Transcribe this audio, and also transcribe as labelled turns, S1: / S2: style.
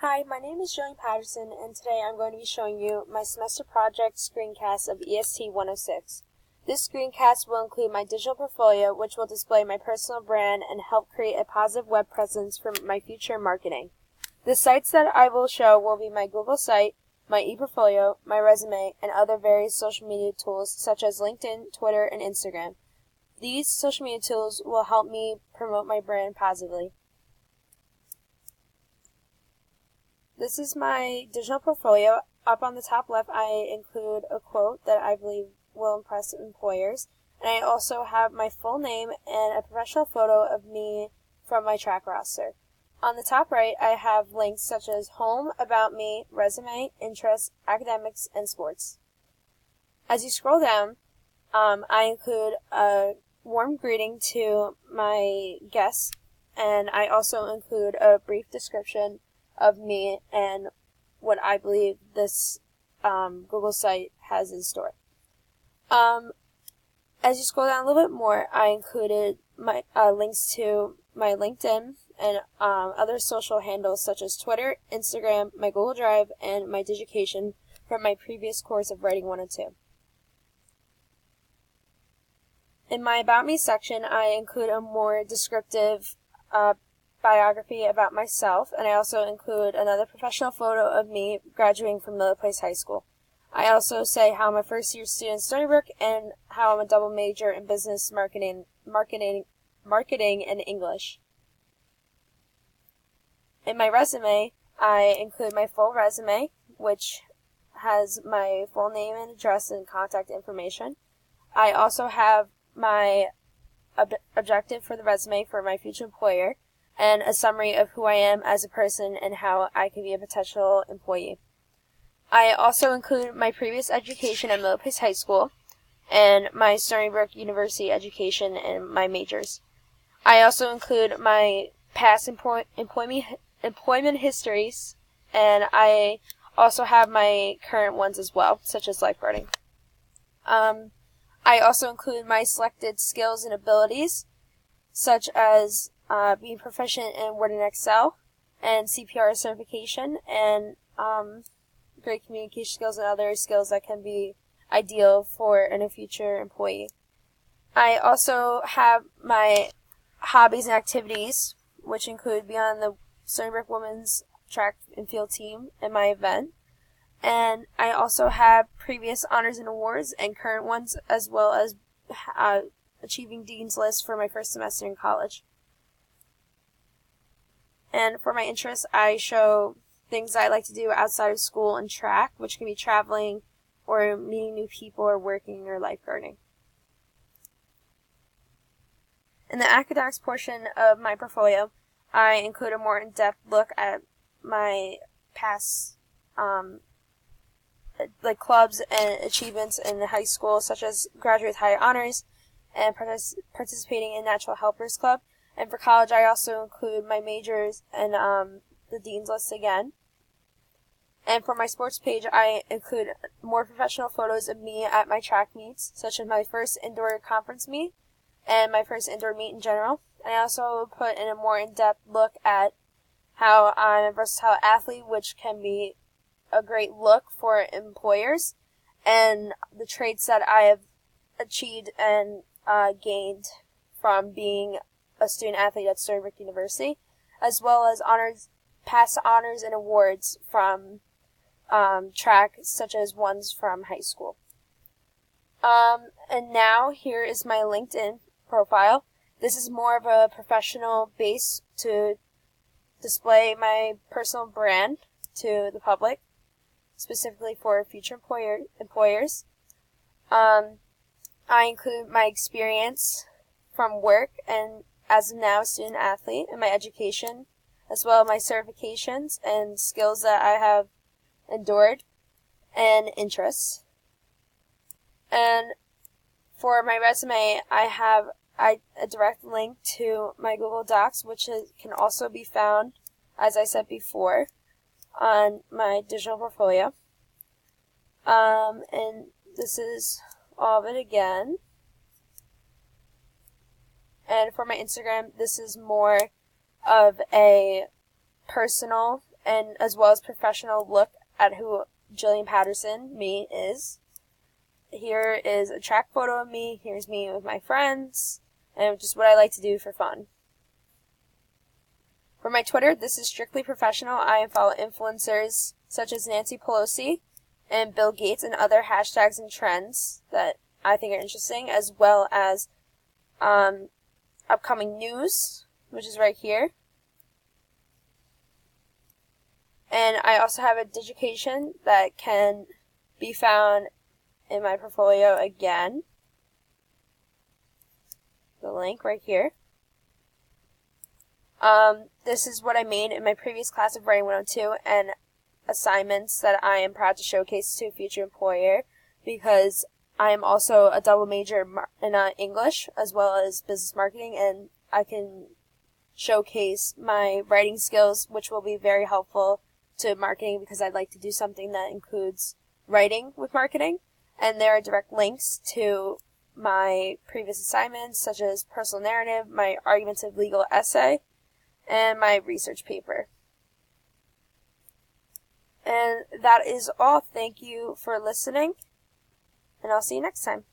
S1: Hi, my name is Jillian Patterson, and today I'm going to be showing you my semester project screencast of EST 106. This screencast will include my digital portfolio, which will display my personal brand and help create a positive web presence for my future marketing. The sites that I will show will be my Google site, my ePortfolio, my resume, and other various social media tools such as LinkedIn, Twitter, and Instagram. These social media tools will help me promote my brand positively. This is my digital portfolio. Up on the top left, I include a quote that I believe will impress employers. And I also have my full name and a professional photo of me from my track roster. On the top right, I have links such as home, about me, resume, interests, academics, and sports. As you scroll down, I include a warm greeting to my guests, and I also include a brief description of me and what I believe this Google site has in store. As you scroll down a little bit more, I included my links to my LinkedIn and other social handles such as Twitter, Instagram, my Google Drive, and my Digication from my previous course of Writing 102. In my About Me section, I include a more descriptive biography about myself, and I also include another professional photo of me graduating from Miller Place High School. I also say how I'm a first-year student at Stony Brook and how I'm a double major in business marketing and English. In my resume, I include my full resume, which has my full name and address and contact information. I also have my objective for the resume for my future employer, and a summary of who I am as a person and how I can be a potential employee. I also include my previous education at Miller Place High School and my Stony Brook University education and my majors. I also include my past employment histories, and I also have my current ones as well, such as lifeguarding. I also include my selected skills and abilities, such as being proficient in Word and Excel, and CPR certification, and great communication skills and other skills that can be ideal for a future employee. I also have my hobbies and activities, which include being on the Stony Brook Women's Track and Field team and my event. And I also have previous honors and awards and current ones, as well as achieving Dean's List for my first semester in college. And for my interests, I show things I like to do outside of school and track, which can be traveling or meeting new people or working or lifeguarding. In the academics portion of my portfolio, I include a more in-depth look at my past clubs and achievements in high school, such as graduate with high honors and participating in Natural Helpers Club. And for college, I also include my majors and the Dean's List again. And for my sports page, I include more professional photos of me at my track meets, such as my first indoor conference meet and my first indoor meet in general. And I also put in a more in-depth look at how I'm a versatile athlete, which can be a great look for employers, and the traits that I have achieved and gained from being a student athlete at Stony Brook University, as well as past honors and awards from track, such as ones from high school. And now here is my LinkedIn profile. This is more of a professional base to display my personal brand to the public, specifically for future employers. I include my experience from work and as of now student athlete and my education, as well as my certifications and skills that I have endured and interests. And for my resume, I have a direct link to my Google Docs, which can also be found, as I said before, on my digital portfolio. And this is all of it again. And for my Instagram, this is more of a personal and as well as professional look at who Jillian Patterson, me, is. Here is a track photo of me. Here's me with my friends, and just what I like to do for fun. For my Twitter, this is strictly professional. I follow influencers such as Nancy Pelosi and Bill Gates and other hashtags and trends that I think are interesting, as well as upcoming news, which is right here. And I also have a digitation that can be found in my portfolio again. The link right here. This is what I made in my previous class of Writing 102 and assignments that I am proud to showcase to a future employer, because I am also a double major in English as well as business marketing, and I can showcase my writing skills, which will be very helpful to marketing, because I'd like to do something that includes writing with marketing. And there are direct links to my previous assignments, such as personal narrative, my argumentative legal essay, and my research paper. And that is all. Thank you for listening, and I'll see you next time.